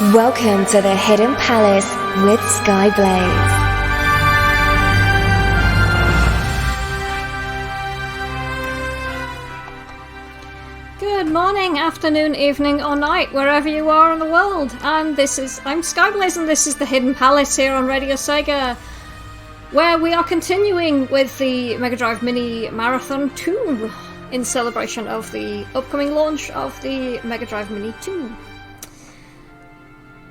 Welcome to the Hidden Palace with Skyblaze. Good morning, afternoon, evening, or night, wherever you are in the world. I'm Skyblaze, and this is the Hidden Palace here on RadioSEGA, where we are continuing with the Mega Drive Mini Marathon 2 in celebration of the upcoming launch of the Mega Drive Mini 2.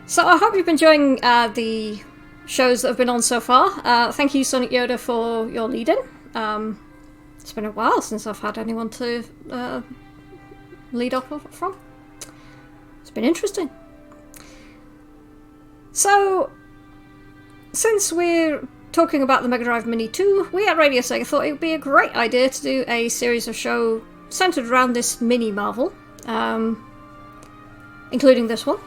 So I hope you've been enjoying the shows that have been on so far. Thank you, Sonic Yoda, for your lead-in. It's been a while since I've had anyone to lead off from. It's been interesting. So, since we're talking about the Mega Drive Mini 2, we at RadioSEGA thought it would be a great idea to do a series of shows centered around this mini marvel, including this one.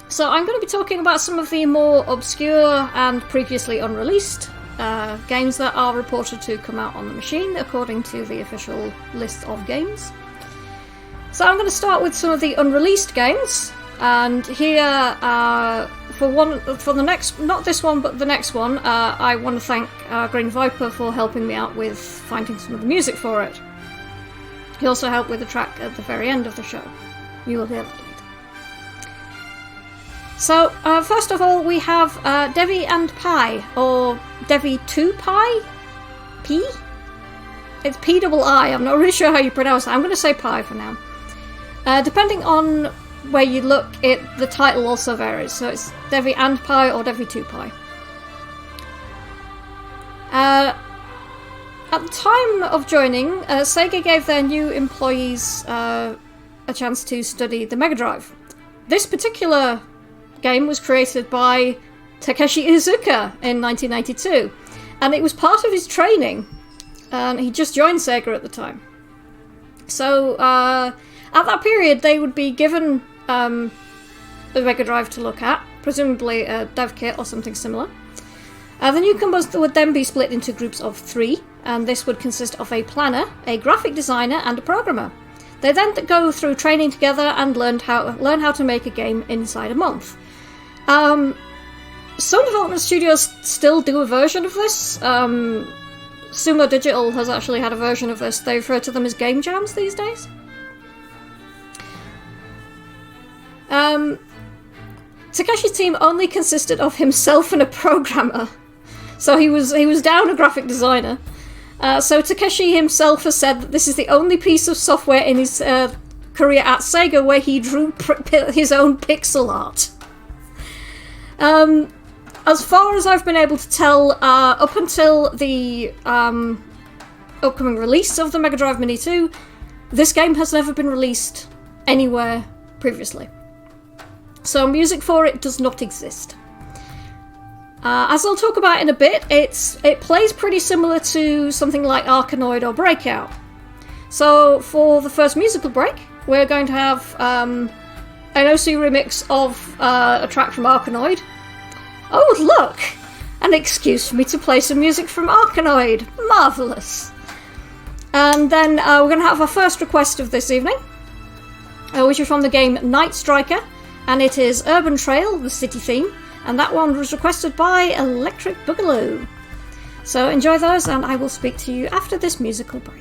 So I'm going to be talking about some of the more obscure and previously unreleased games that are reported to come out on the machine, according to the official list of games. So I'm going to start with some of the unreleased games, and here for the next, not this one, but the next one, I want to thank Green Viper for helping me out with finding some of the music for it. He also helped with the track at the very end of the show. You will hear that. So, first of all, we have Devi and Pi, or Devi 2 Pi? P? It's P-I-I, I'm not really sure how you pronounce it. I'm going to say Pi for now. Depending on where you look, the title also varies, so it's Devi and Pi or Devi 2 Pi. At the time of joining, Sega gave their new employees a chance to study the Mega Drive. This particular game was created by Takeshi Iizuka in 1992, and it was part of his training, and he just joined Sega at the time. So at that period they would be given the Mega Drive to look at, presumably a dev kit or something similar. The newcomers would then be split into groups of 3, and this would consist of a planner, a graphic designer, and a programmer. They then go through training together and learn how to make a game inside a month. Some development studios still do a version of this. Sumo Digital has actually had a version of this. They refer to them as game jams these days. Takeshi's team only consisted of himself and a programmer, so he was down a graphic designer. So Takeshi himself has said that this is the only piece of software in his career at Sega where he drew his own pixel art. As far as I've been able to tell, up until the upcoming release of the Mega Drive Mini 2, this game has never been released anywhere previously. So music for it does not exist. As I'll talk about in a bit, it plays pretty similar to something like Arkanoid or Breakout. So for the first musical break, we're going to have an OC remix of a track from Arkanoid. Oh, look! An excuse for me to play some music from Arkanoid. Marvellous! And then we're going to have our first request of this evening, which is from the game Night Striker, and it is Urban Trail, the city theme, and that one was requested by Electric Boogaloo. So enjoy those, and I will speak to you after this musical break.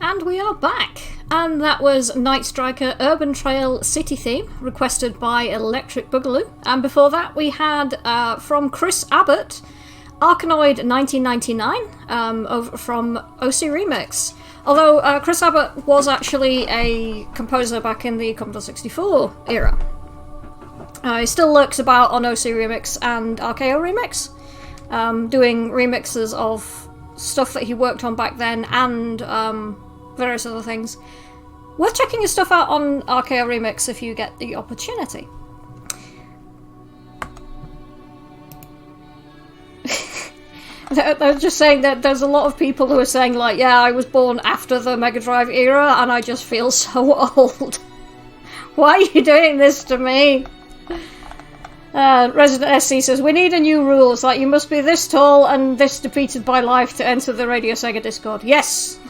And we are back, and that was Night Striker Urban Trail City Theme, requested by Electric Boogaloo. And before that we had, from Chris Abbott, Arkanoid 1999, over from OC Remix. Although Chris Abbott was actually a composer back in the Commodore 64 era. He still lurks about on OC Remix and RKO Remix, doing remixes of stuff that he worked on back then and various other things. Worth checking his stuff out on RKO Remix if you get the opportunity. They're just saying that there's a lot of people who are saying, like, yeah, I was born after the Mega Drive era and I just feel so old. Why are you doing this to me? Resident SC says, we need a new rule. It's like, you must be this tall and this defeated by life to enter the RadioSEGA Discord. Yes!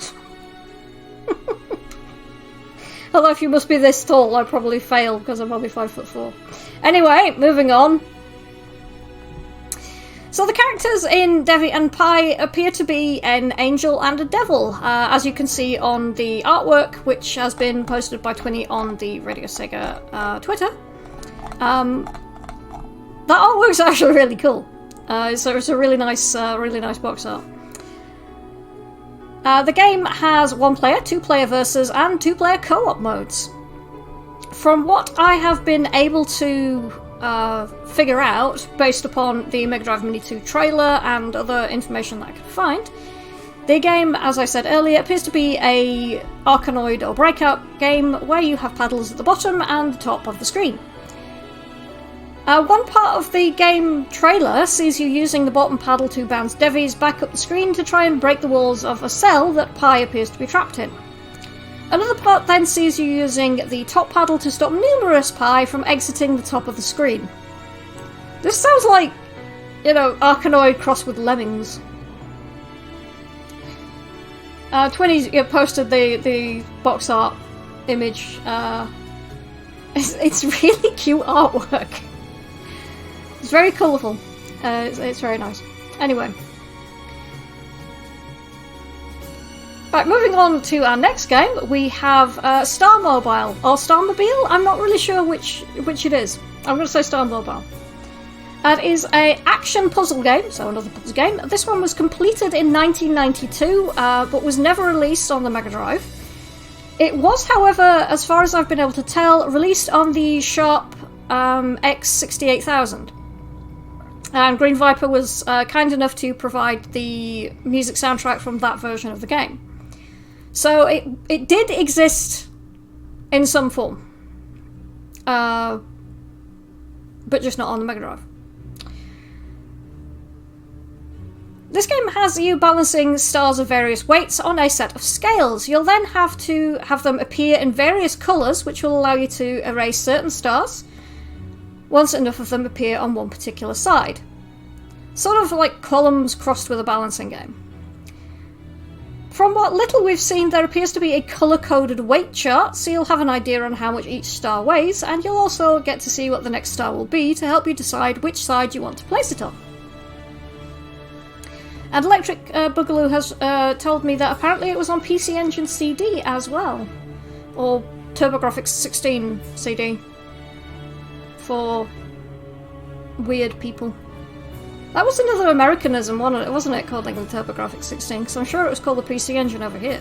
Although if you must be this tall, I probably fail because I'm only 5'4". Anyway, moving on. So the characters in Devi and Pi appear to be an angel and a devil, as you can see on the artwork, which has been posted by Twinny on the RadioSEGA Twitter. That artwork's actually really cool. So it's a really nice box art. The game has 1-player, 2-player versus, and 2-player co-op modes. From what I have been able to figure out, based upon the Mega Drive Mini 2 trailer and other information that I could find, the game, as I said earlier, appears to be a Arkanoid or Breakout game where you have paddles at the bottom and the top of the screen. One part of the game trailer sees you using the bottom paddle to bounce Devis back up the screen to try and break the walls of a cell that Pi appears to be trapped in. Another part then sees you using the top paddle to stop numerous Pi from exiting the top of the screen. This sounds like, Arkanoid crossed with Lemmings. Twinny's posted the box art image. It's really cute artwork. It's very colourful. It's very nice. Anyway. Right, moving on to our next game, we have Star Mobile, or Starmobile? I'm not really sure which it is. I'm going to say Star Mobile. It is an action puzzle game, so another puzzle game. This one was completed in 1992, but was never released on the Mega Drive. It was, however, as far as I've been able to tell, released on the Sharp X68000. And Green Viper was kind enough to provide the music soundtrack from that version of the game. So it did exist in some form. But just not on the Mega Drive. This game has you balancing stars of various weights on a set of scales. You'll then have to have them appear in various colours, which will allow you to erase certain stars once enough of them appear on one particular side. Sort of like columns crossed with a balancing game. From what little we've seen, there appears to be a colour-coded weight chart, so you'll have an idea on how much each star weighs, and you'll also get to see what the next star will be to help you decide which side you want to place it on. And Electric Boogaloo has told me that apparently it was on PC Engine CD as well. Or TurboGrafx 16 CD. For weird people. That was another Americanism, wasn't it, called like the TurboGrafx 16? Because I'm sure it was called the PC Engine over here.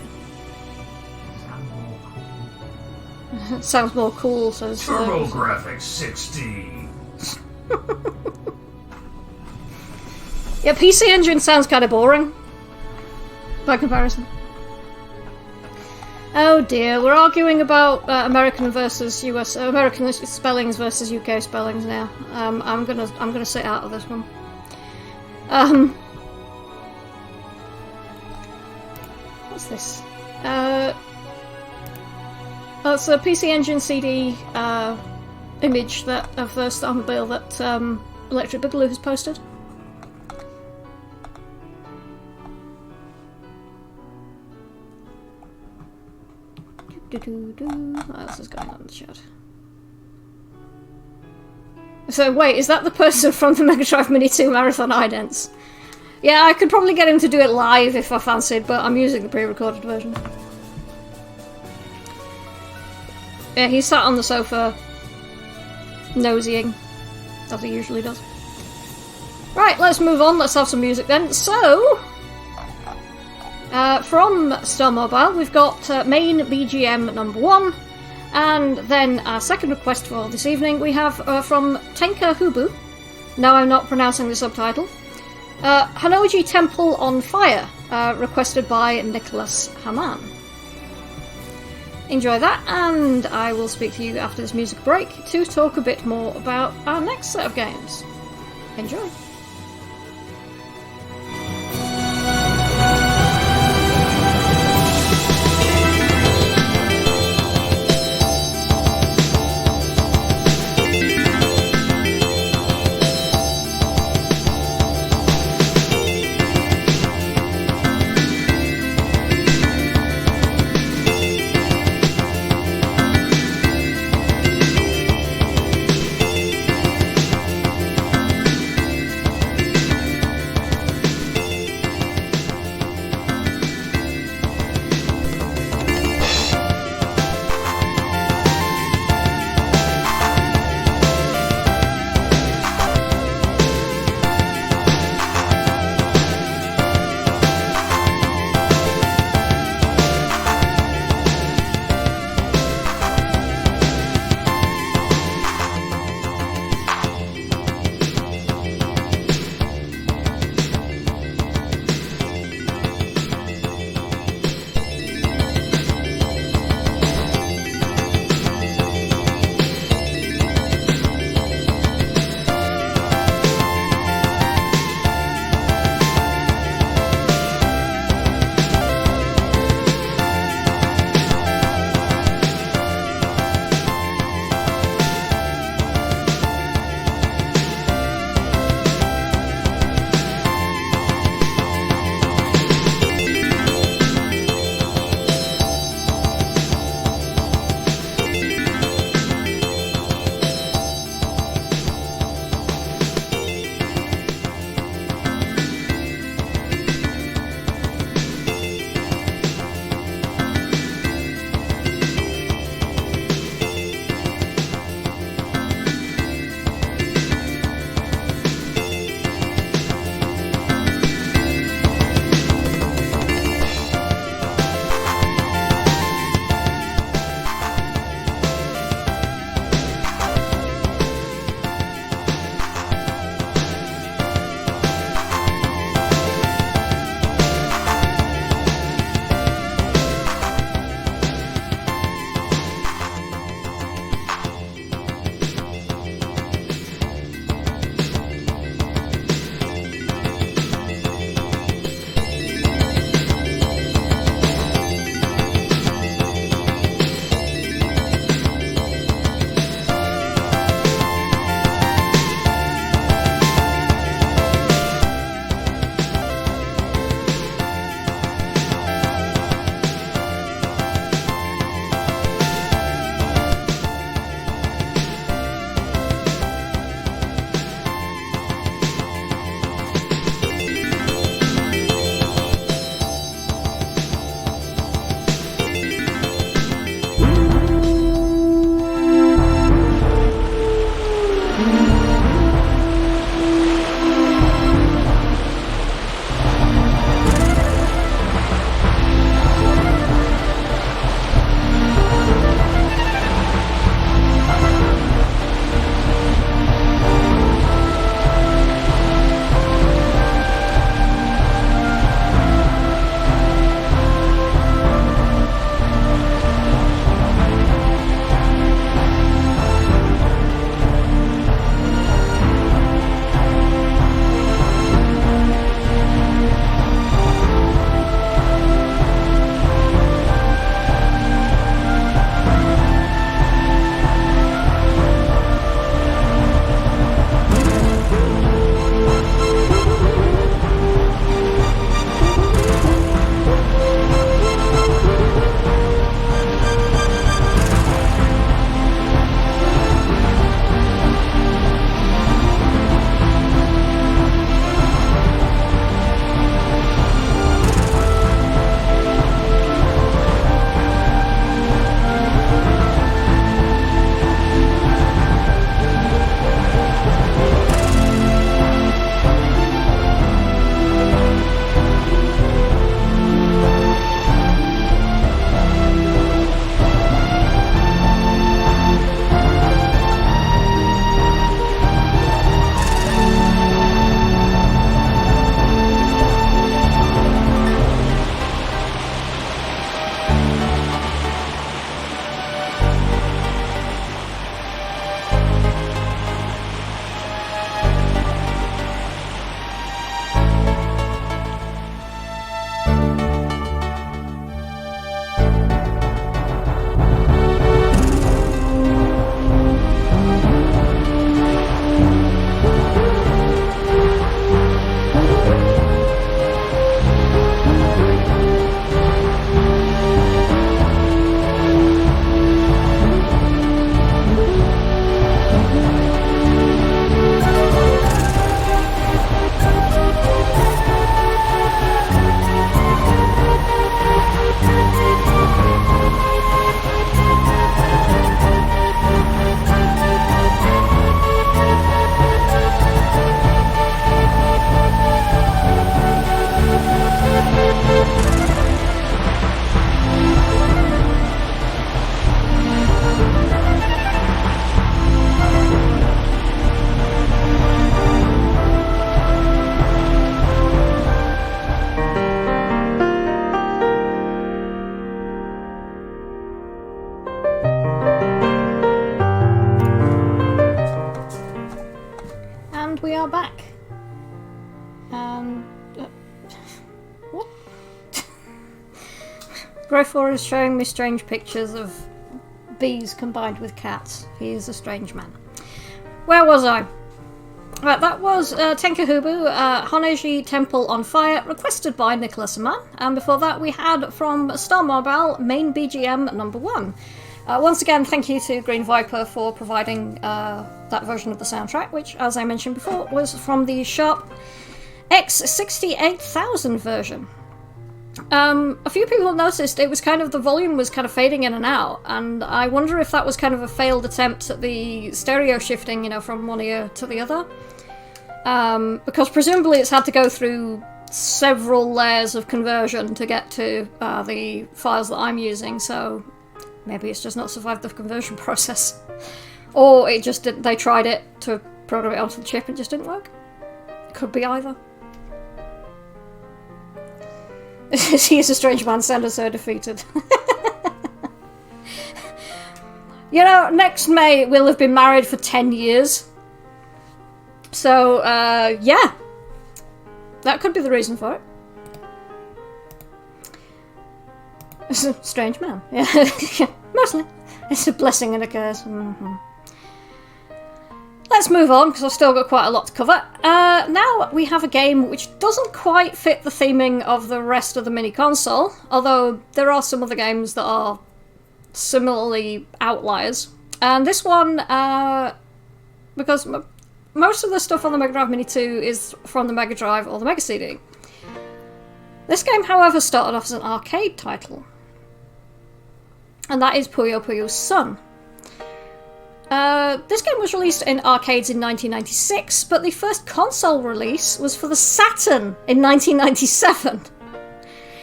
Sounds more cool, says TurboGrafx 16. Yeah, PC Engine sounds kind of boring by comparison. Oh dear, we're arguing about American versus US, American spellings versus UK spellings now. I'm gonna sit out of this one. What's this? That's a PC Engine CD image of the Starmobile that Electric Boogaloo has posted. What else is going on in the chat? So wait, is that the person from the Mega Drive Mini 2 Marathon Idents? Yeah, I could probably get him to do it live if I fancied, but I'm using the pre-recorded version. Yeah, he's sat on the sofa, nosying, as he usually does. Right, let's move on. Let's have some music then. So, from Star Mobile, we've got main BGM number 1, and then our second request for this evening we have from Tenka Hubu. Now I'm not pronouncing the subtitle. Hanoji Temple on Fire, requested by Nicholas Haman. Enjoy that, and I will speak to you after this music break to talk a bit more about our next set of games. Enjoy. Greyfor is showing me strange pictures of bees combined with cats. He is a strange man. Where was I? Right, that was Tenkahubu, Honeji Temple on Fire, requested by Nicholas Aman. And before that we had from Star Mobile, main BGM number 1. Once again, thank you to Green Viper for providing that version of the soundtrack, which, as I mentioned before, was from the Sharp X68000 version. A few people noticed it was kind of, the volume was kind of fading in and out, and I wonder if that was kind of a failed attempt at the stereo shifting, you know, from one ear to the other. Because presumably it's had to go through several layers of conversion to get to the files that I'm using, so maybe it's just not survived the conversion process. Or it just didn't, they tried it to program it onto the chip and it just didn't work. Could be either. He is a strange man, sounded so defeated. You know, next May we'll have been married for 10 years. So, yeah. That could be the reason for it. It's a strange man. Yeah. Mostly. It's a blessing and a curse. Mm-hmm. Let's move on, because I've still got quite a lot to cover. Now we have a game which doesn't quite fit the theming of the rest of the mini console, although there are some other games that are similarly outliers. And this one, because most of the stuff on the Mega Drive Mini 2 is from the Mega Drive or the Mega CD. This game, however, started off as an arcade title. And that is Puyo Puyo's Son. This game was released in arcades in 1996, but the first console release was for the Saturn in 1997.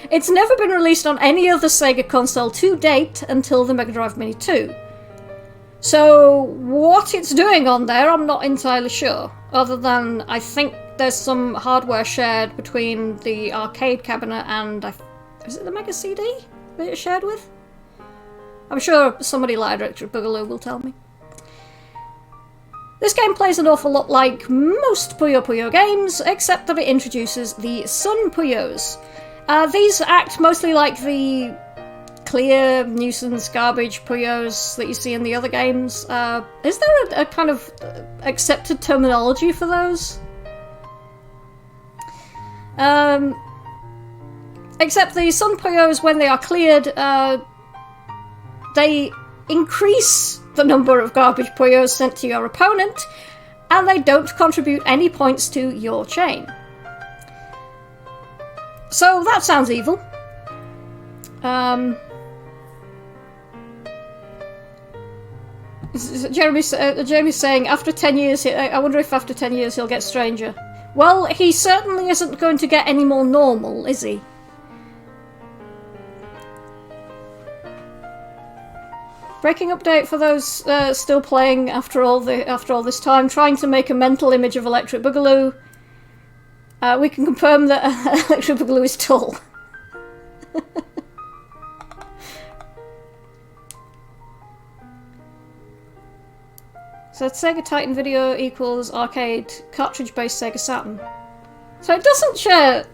It's never been released on any other Sega console to date until the Mega Drive Mini 2. So what it's doing on there, I'm not entirely sure, other than I think there's some hardware shared between the arcade cabinet and, is it the Mega CD that it's shared with? I'm sure somebody like Electric Boogaloo will tell me. This game plays an awful lot like most Puyo Puyo games, except that it introduces the Sun Puyos. These act mostly like the clear, nuisance, garbage Puyos that you see in the other games. Is there a kind of accepted terminology for those? Except the Sun Puyos, when they are cleared, they increase the number of garbage Puyos sent to your opponent, and they don't contribute any points to your chain. So that sounds evil. Jeremy's saying, after 10 years, I wonder if after 10 years he'll get stranger. Well, he certainly isn't going to get any more normal, is he? Breaking update for those still playing after all this time, trying to make a mental image of Electric Boogaloo. We can confirm that Electric Boogaloo is tall. So Sega Titan Video equals arcade cartridge-based Sega Saturn. So it doesn't share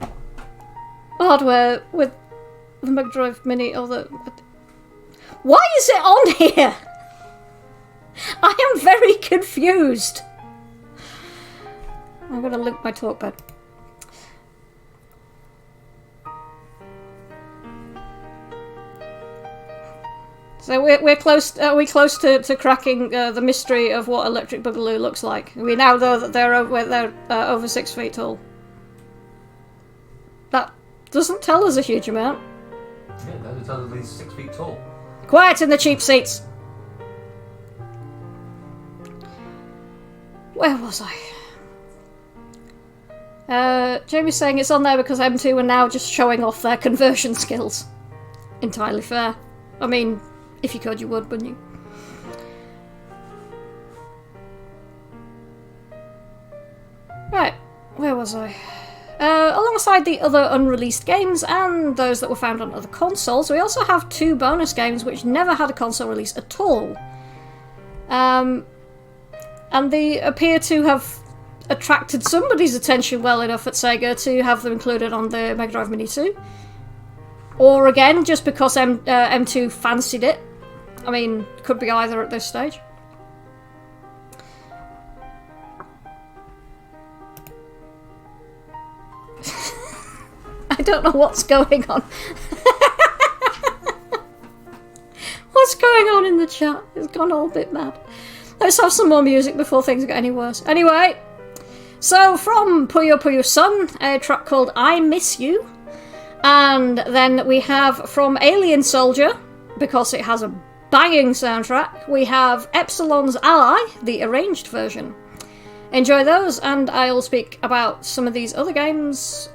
hardware with the Mega Drive Mini or the... Why is it on here? I am very confused. I'm going to link my talkpad. So we're close. Are we close to cracking the mystery of what Electric Boogaloo looks like? We now know that they're over 6 feet tall. That doesn't tell us a huge amount. Yeah, that tells us at least 6 feet tall. Quiet in the cheap seats. Where was I? Jamie's saying it's on there because M2 are now just showing off their conversion skills. Entirely fair. I mean, if you could, you would, wouldn't you? Right, where was I? Alongside the other unreleased games and those that were found on other consoles, we also have 2 bonus games which never had a console release at all. And they appear to have attracted somebody's attention well enough at Sega to have them included on the Mega Drive Mini 2. or again, just because M2 fancied it. I mean, could be either at this stage. I don't know what's going on. What's going on in the chat? It's gone all a bit mad. Let's have some more music before things get any worse. Anyway, so from Puyo Puyo Sun, a track called I Miss You. And then we have from Alien Soldier, because it has a banging soundtrack, we have Epsilon's Ally, the arranged version. Enjoy those, and I'll speak about some of these other games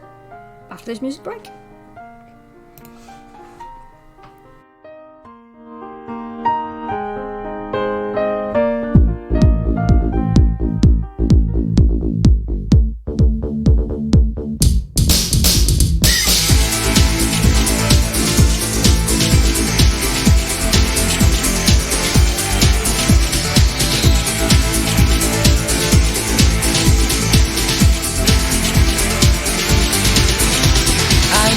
after this music break. I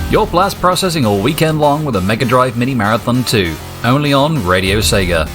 Your blast processing all weekend long with a Mega Drive Mini Marathon 2, only on RadioSEGA.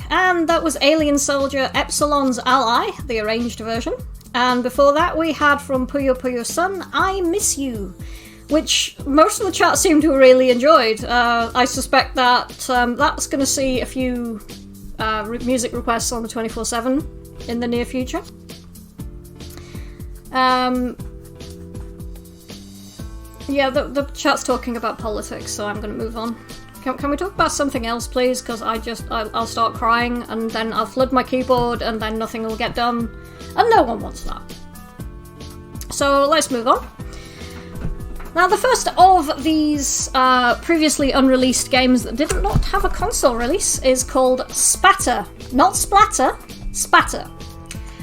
And that was Alien Soldier Epsilon's Ally, the arranged version. And before that we had from Puyo Puyo Sun, I Miss You, which most of the chat seem to have really enjoyed. I suspect that that's going to see a few music requests on the 24/7 in the near future. Yeah, the chat's talking about politics, so I'm going to move on. Can we talk about something else, please? Because I'll start crying, and then I'll flood my keyboard, and then nothing will get done, and no one wants that. So let's move on. Now, the first of these previously unreleased games that did not have a console release is called Spatter. Not Splatter, Spatter.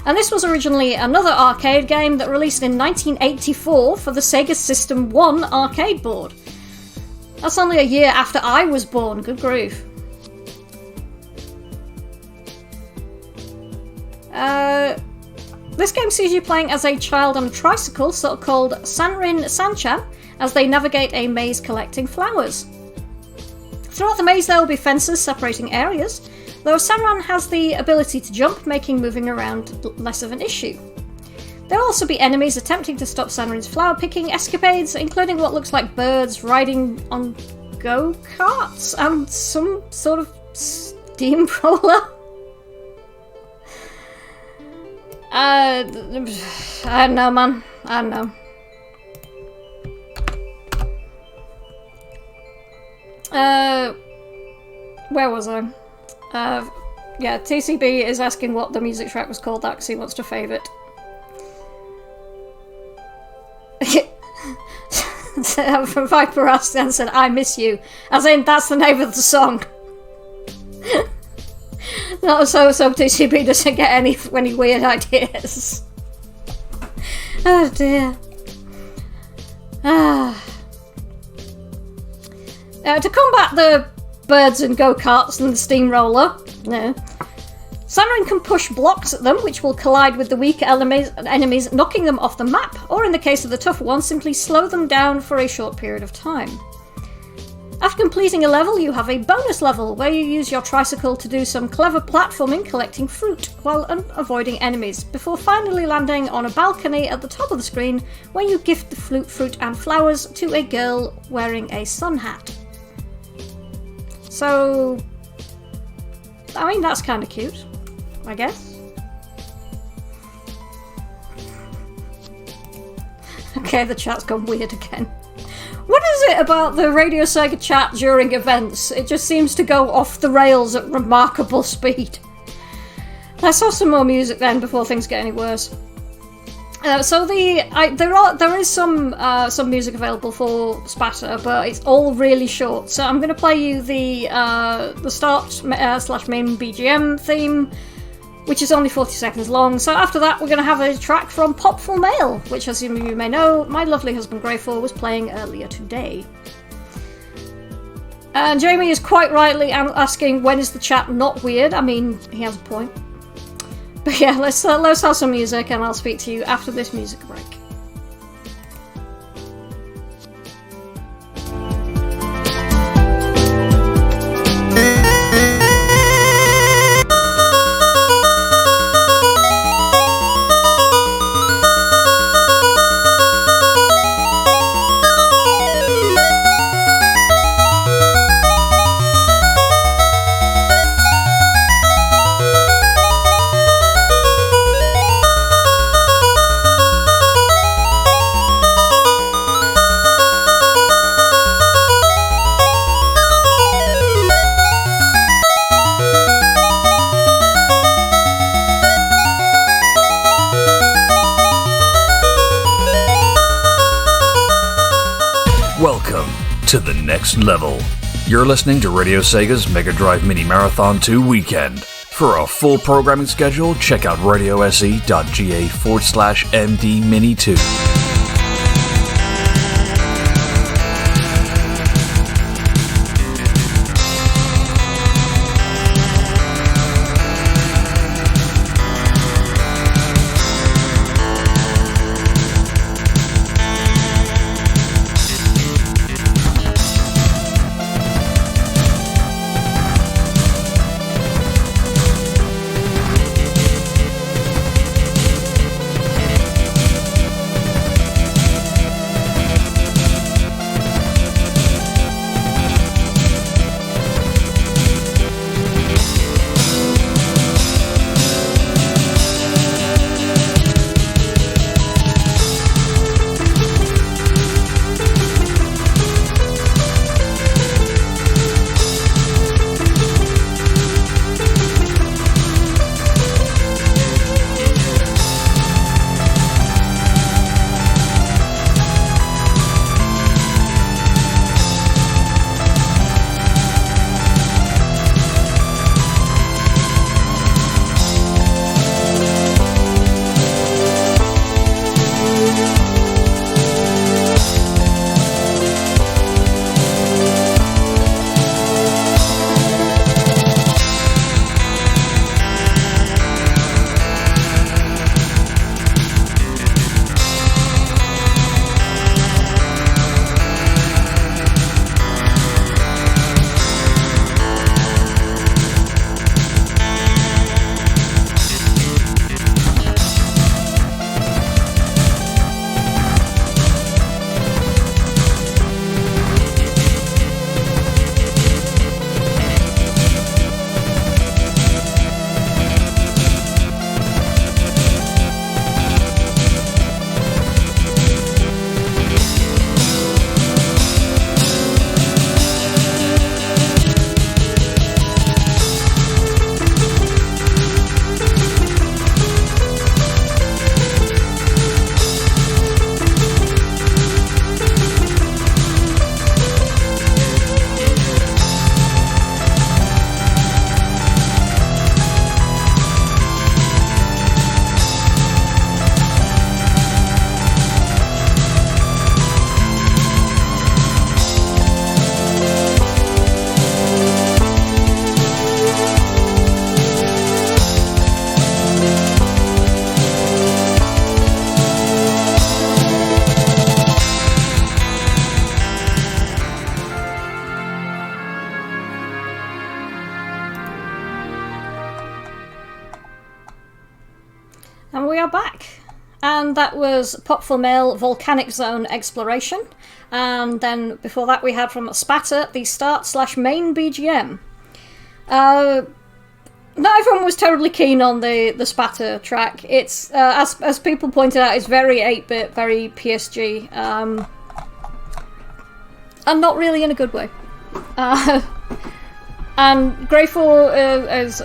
And this was originally another arcade game that released in 1984 for the Sega System 1 arcade board. That's only a year after I was born, good grief. This game sees you playing as a child on a tricycle, called Sanrin Sanchan, as they navigate a maze collecting flowers. Throughout the maze there will be fences separating areas, though Sanran has the ability to jump, making moving around less of an issue. There will also be enemies attempting to stop Sanrin's flower-picking escapades, including what looks like birds riding on go-karts and some sort of steamroller. I don't know, man. I don't know. Where was I? Yeah, TCB is asking what the music track was called, that because he wants to fave it. From Viper asked and said, I miss you. As in, that's the name of the song. Not so TCB doesn't get any weird ideas. Oh dear. To combat the birds and go-karts and the steamroller, Sanrin can push blocks at them, which will collide with the weaker enemies, knocking them off the map, or in the case of the tougher ones, simply slow them down for a short period of time. After completing a level, you have a bonus level, where you use your tricycle to do some clever platforming collecting fruit, while avoiding enemies, before finally landing on a balcony at the top of the screen, where you gift the fruit and flowers to a girl wearing a sun hat. So, I mean, that's kind of cute, I guess. Okay, the chat's gone weird again. What is it about the RadioSEGA chat during events? It just seems to go off the rails at remarkable speed. Let's have some more music then before things get any worse. There is some music available for Spatter, but it's all really short. So I'm going to play you the start / main BGM theme, which is only 40 seconds long. So after that, we're going to have a track from Popful Mail, which, as some of you may know, my lovely husband Greyfall was playing earlier today. And Jamie is quite rightly asking, when is the chat not weird? I mean, he has a point. But yeah, let's have some music, and I'll speak to you after this music break. To the next level. You're listening to RadioSEGA's Mega Drive Mini Marathon 2 weekend. For a full programming schedule, check out radiose.ga/MD-Mini2. And we are back. And that was Pop for Mail Volcanic Zone Exploration. And then before that we had from Spatter the start/main BGM. Not everyone was totally keen on the Spatter track. It's, as people pointed out, it's very 8-bit, very PSG. And not really in a good way. And Greyfall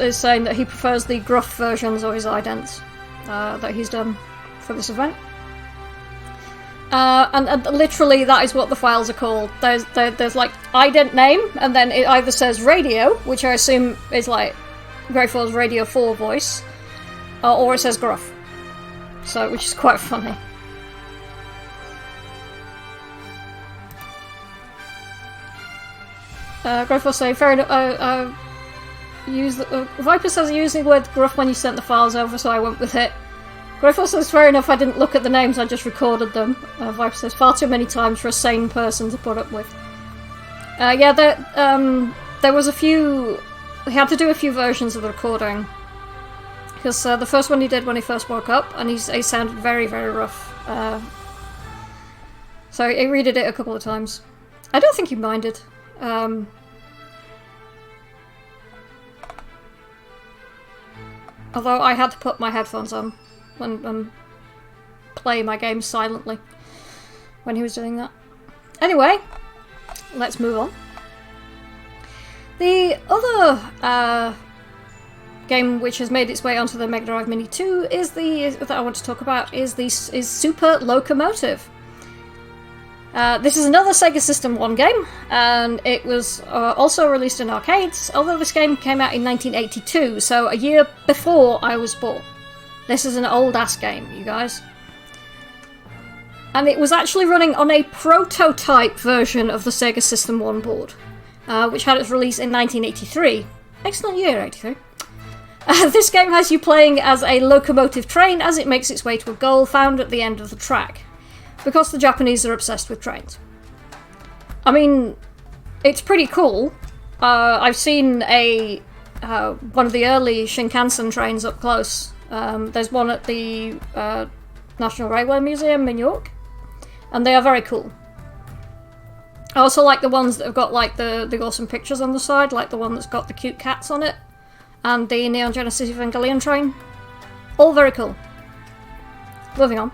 is saying that he prefers the gruff versions of his idents that he's done for this event. And literally that is what the files are called. There's like ident name, and then it either says radio, which I assume is like Greyfall's Radio 4 voice, or it says gruff. So, which is quite funny. Greyfall say, fair enough, Viper says using the word gruff when you sent the files over, so I went with it. Greyfall says, fair enough, I didn't look at the names, I just recorded them. Viper says, far too many times for a sane person to put up with. Yeah, there was a few... We had to do a few versions of the recording. Because the first one he did when he first woke up, and he sounded very, very rough. So he redid it a couple of times. I don't think he minded. Although I had to put my headphones on and play my game silently when he was doing that. Anyway, let's move on. The other game which has made its way onto the Mega Drive Mini 2 that I want to talk about is Super Locomotive. This is another Sega System 1 game, and it was also released in arcades, although this game came out in 1982, so a year before I was born. This is an old-ass game, you guys. And it was actually running on a prototype version of the Sega System 1 board, which had its release in 1983. Excellent year, 83. This game has you playing as a locomotive train as it makes its way to a goal found at the end of the track, because the Japanese are obsessed with trains. I mean, it's pretty cool. I've seen one of the early Shinkansen trains up close. There's one at the National Railway Museum in York, and they are very cool. I also like the ones that have got like the awesome pictures on the side, like the one that's got the cute cats on it, and the Neon Genesis Evangelion train. All very cool. Moving on.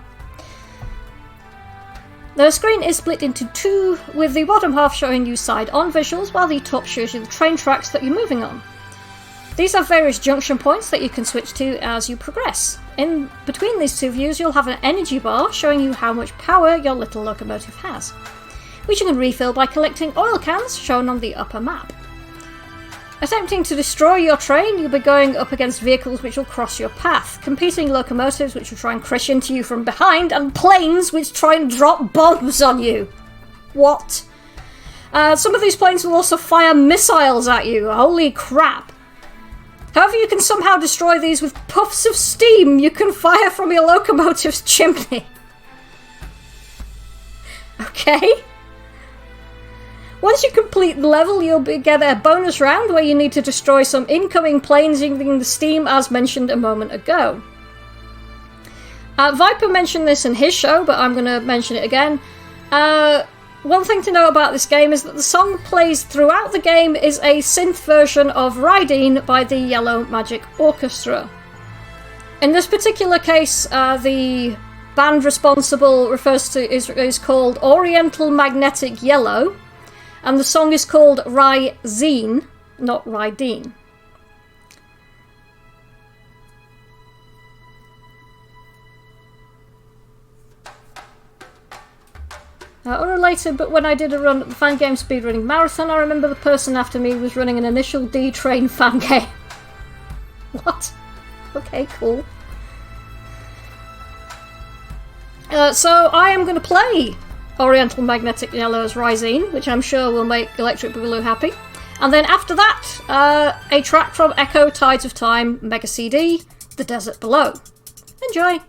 The screen is split into two, with the bottom half showing you side-on visuals, while the top shows you the train tracks that you're moving on. These have various junction points that you can switch to as you progress. In between these two views, you'll have an energy bar showing you how much power your little locomotive has, which you can refill by collecting oil cans shown on the upper map. Attempting to destroy your train, you'll be going up against vehicles which will cross your path, competing locomotives which will try and crash into you from behind, and planes which try and drop bombs on you. What? Some of these planes will also fire missiles at you. Holy crap. However, you can somehow destroy these with puffs of steam you can fire from your locomotive's chimney. Okay. Once you complete the level, you'll get a bonus round where you need to destroy some incoming planes using the steam as mentioned a moment ago. Viper mentioned this in his show, but I'm going to mention it again. One thing to know about this game is that the song plays throughout the game is a synth version of Rydeen by the Yellow Magic Orchestra. In this particular case, the band responsible is called Oriental Magnetic Yellow, and the song is called Rydeen, not Rydeen. Unrelated, but when I did a run at the fan game speedrunning marathon, I remember the person after me was running an Initial D train fan game. What? Okay, cool. So I am going to play Oriental Magnetic Yellow's Rydeen, which I'm sure will make Electric Boogaloo happy. And then after that, a track from Echo Tides of Time Mega CD, The Desert Below. Enjoy!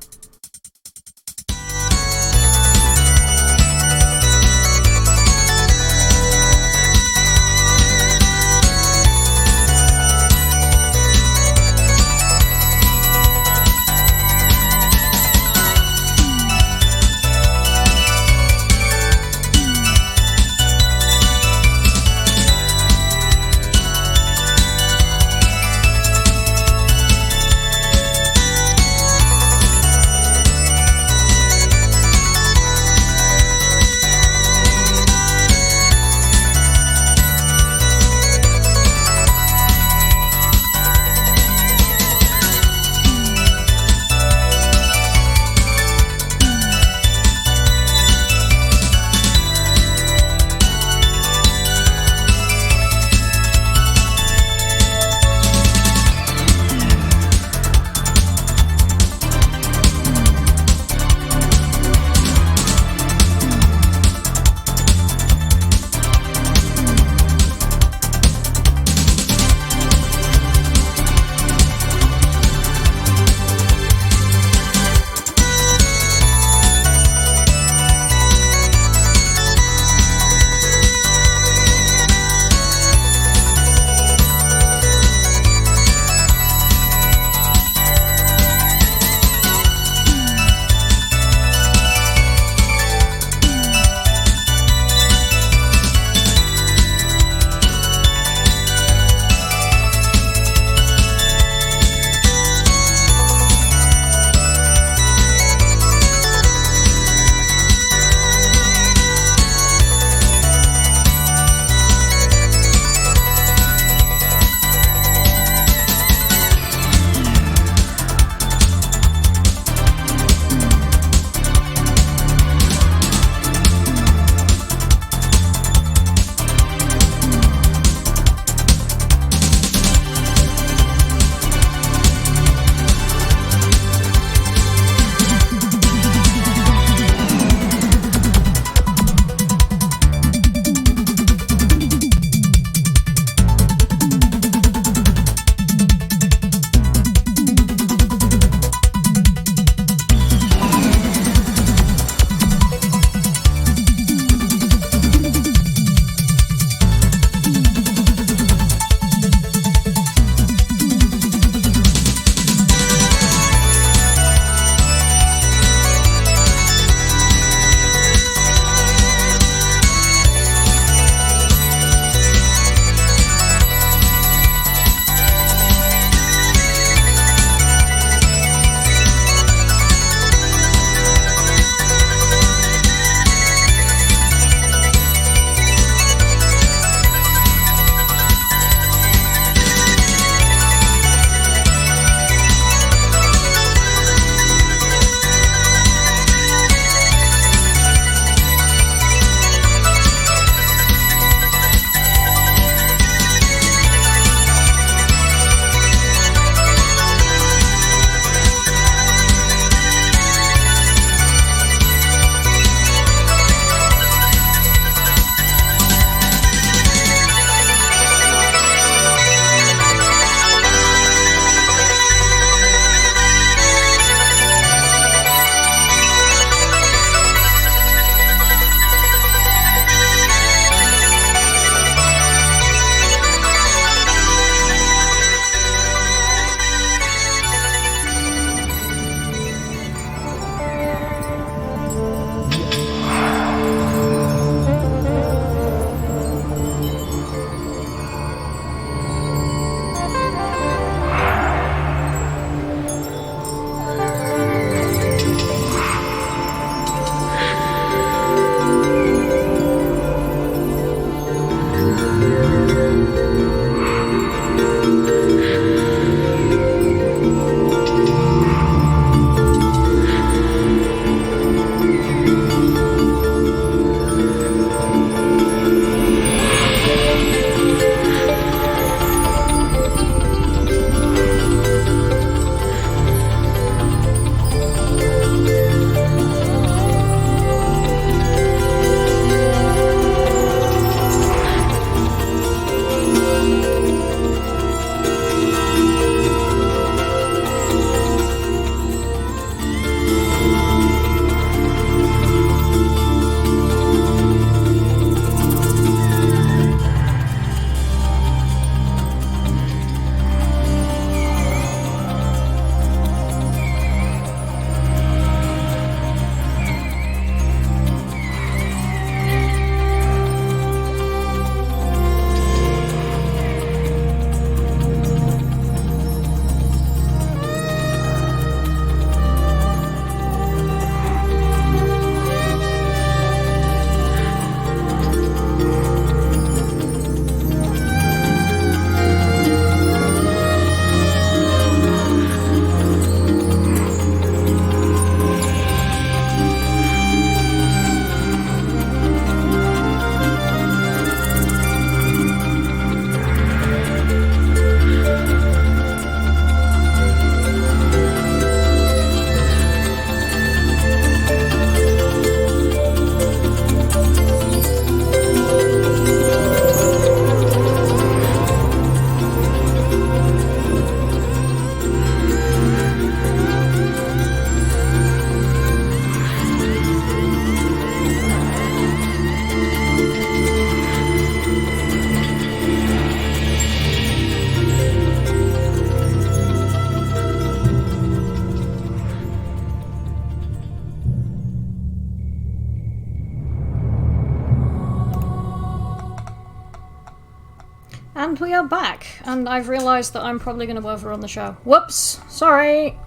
And we are back, and I've realised that I'm probably going to overrun the show. Whoops, sorry.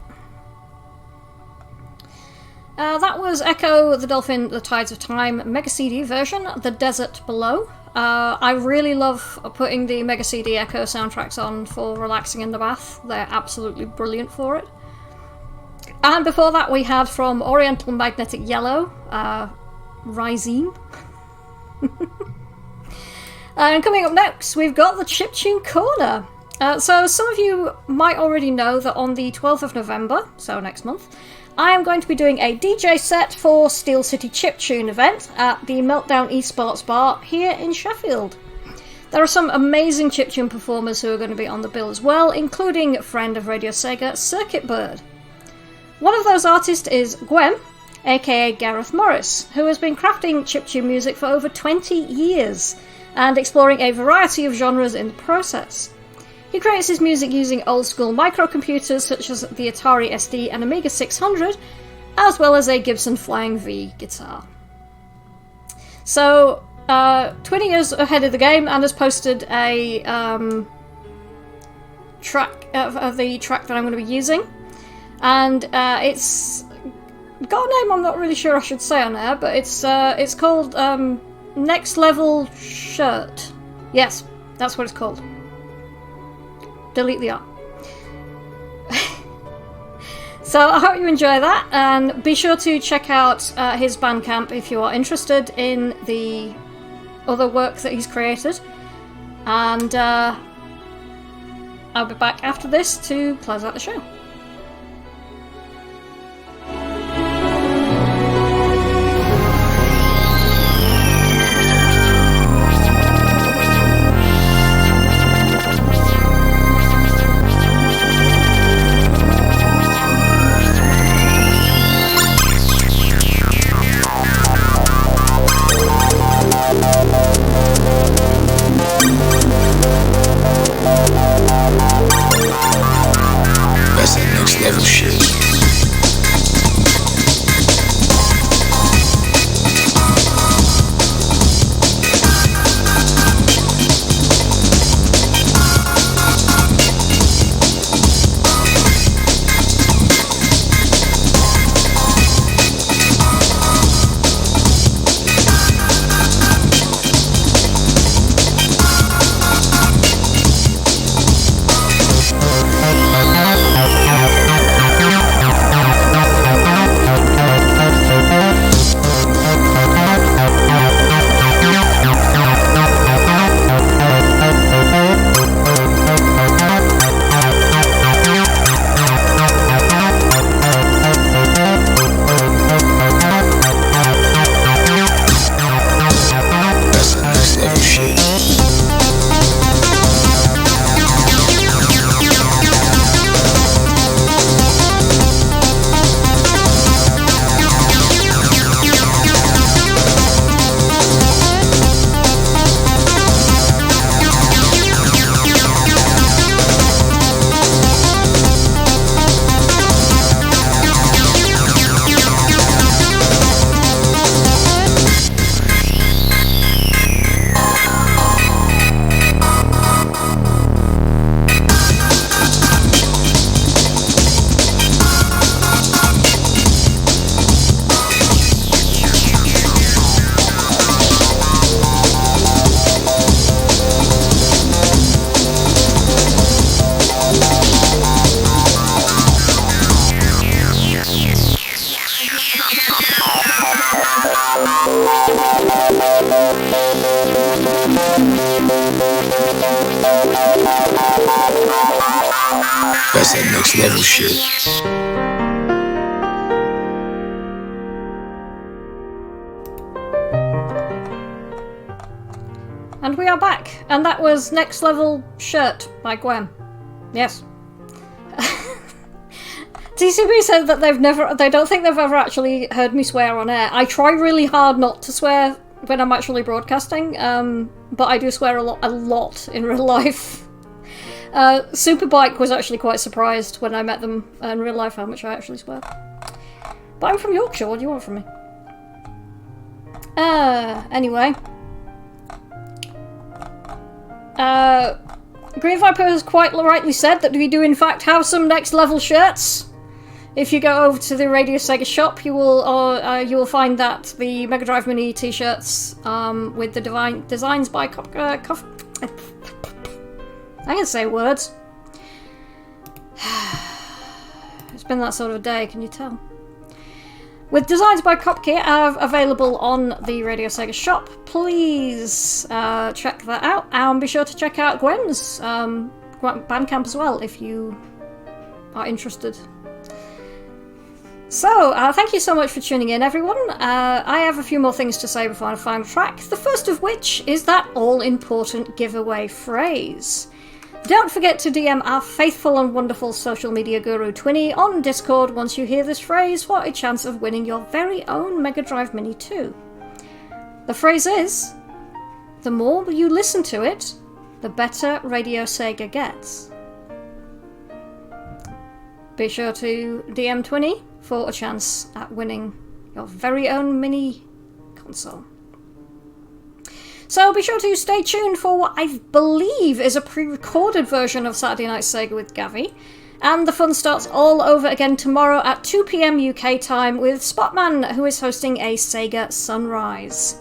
That was Echo the Dolphin, The Tides of Time Mega CD version, The Desert Below. I really love putting the Mega CD Echo soundtracks on for relaxing in the bath. They're absolutely brilliant for it. And before that we had from Oriental Magnetic Yellow, Rising. And coming up next, we've got the Chiptune Corner. So some of you might already know that on the 12th of November, so next month, I am going to be doing a DJ set for Steel City Chiptune event at the Meltdown Esports Bar here in Sheffield. There are some amazing chiptune performers who are going to be on the bill as well, including a friend of Radio Sega, Circuit Bird. One of those artists is Gwen, aka Gareth Morris, who has been crafting chiptune music for over 20 years and exploring a variety of genres in the process. He creates his music using old-school microcomputers such as the Atari ST and Amiga 600, as well as a Gibson Flying V guitar. So, 20 years ahead of the game, and has posted a track of the track that I'm going to be using. And it's got a name I'm not really sure I should say on air, but it's called Next Level Shirt. Yes, that's what it's called. Delete the R. So I hope you enjoy that, and be sure to check out his Bandcamp if you are interested in the other work that he's created. And I'll be back after this to close out the show. That's that next level shit. That's that next level shit. And we are back, and that was Next Level Shirt by Gwen. Yes. TCB said that they don't think they've ever actually heard me swear on air. I try really hard not to swear when I'm actually broadcasting, but I do swear a lot in real life. Superbike was actually quite surprised when I met them in real life how much I actually swear. But I'm from Yorkshire, what do you want from me? Anyway. Green Viper has quite rightly said that we do in fact have some next level shirts. If you go over to the RadioSEGA shop, you will find that the Mega Drive Mini t-shirts with the designs by I can say words. It's been that sort of a day, can you tell? With designs by Copkit available on the RadioSEGA shop, please check that out, and be sure to check out Gwen's Bandcamp as well if you are interested. So, thank you so much for tuning in, everyone. I have a few more things to say before I final track, the first of which is that all-important giveaway phrase. Don't forget to DM our faithful and wonderful social media guru Twinny on Discord once you hear this phrase for a chance of winning your very own Mega Drive Mini 2. The phrase is, the more you listen to it, the better RadioSEGA gets. Be sure to DM Twinny for a chance at winning your very own mini console. So be sure to stay tuned for what I believe is a pre-recorded version of Saturday Night Sega with Gavi, and the fun starts all over again tomorrow at 2 PM UK time with Spotman, who is hosting a Sega Sunrise.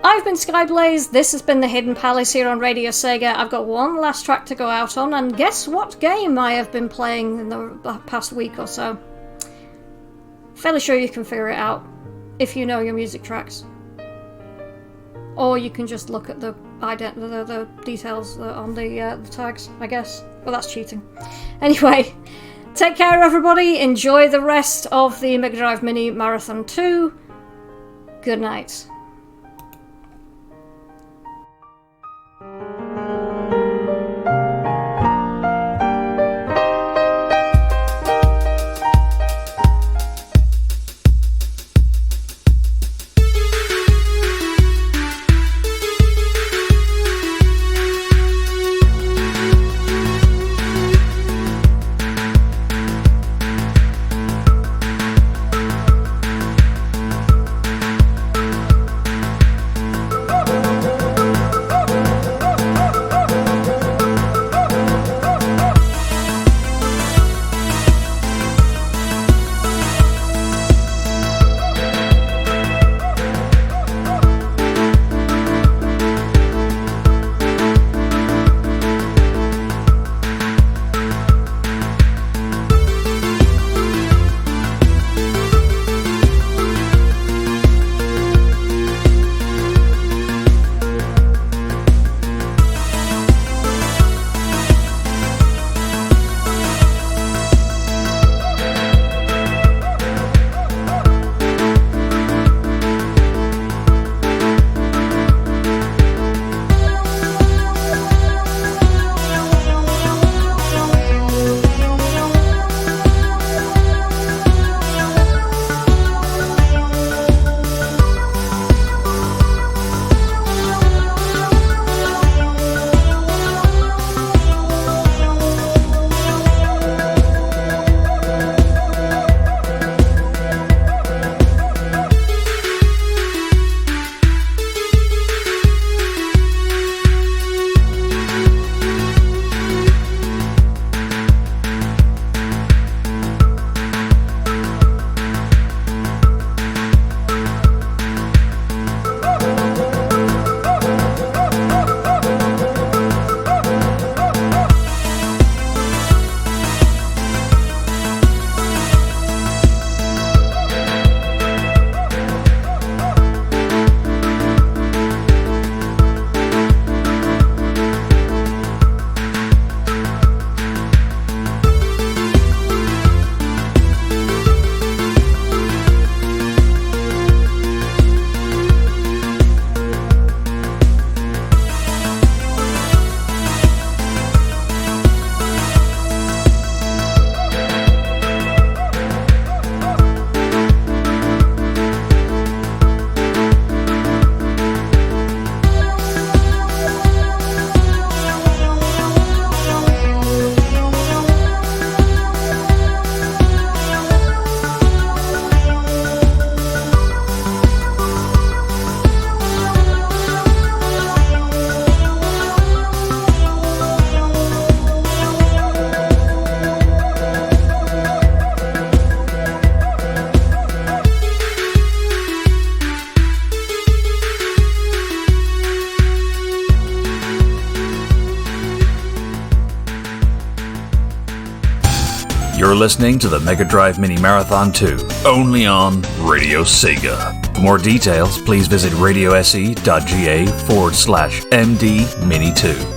I've been Skyblaze, this has been the Hidden Palace here on Radio Sega. I've got one last track to go out on, and guess what game I have been playing in the past week or so? Fairly sure you can figure it out if you know your music tracks. Or you can just look at the details on the tags, I guess. Well, that's cheating. Anyway, take care everybody, enjoy the rest of the Mega Drive Mini Marathon 2. Good night. listening to the Mega Drive Mini Marathon 2, only on Radio Sega. For more details, please visit radiose.ga/MD Mini 2.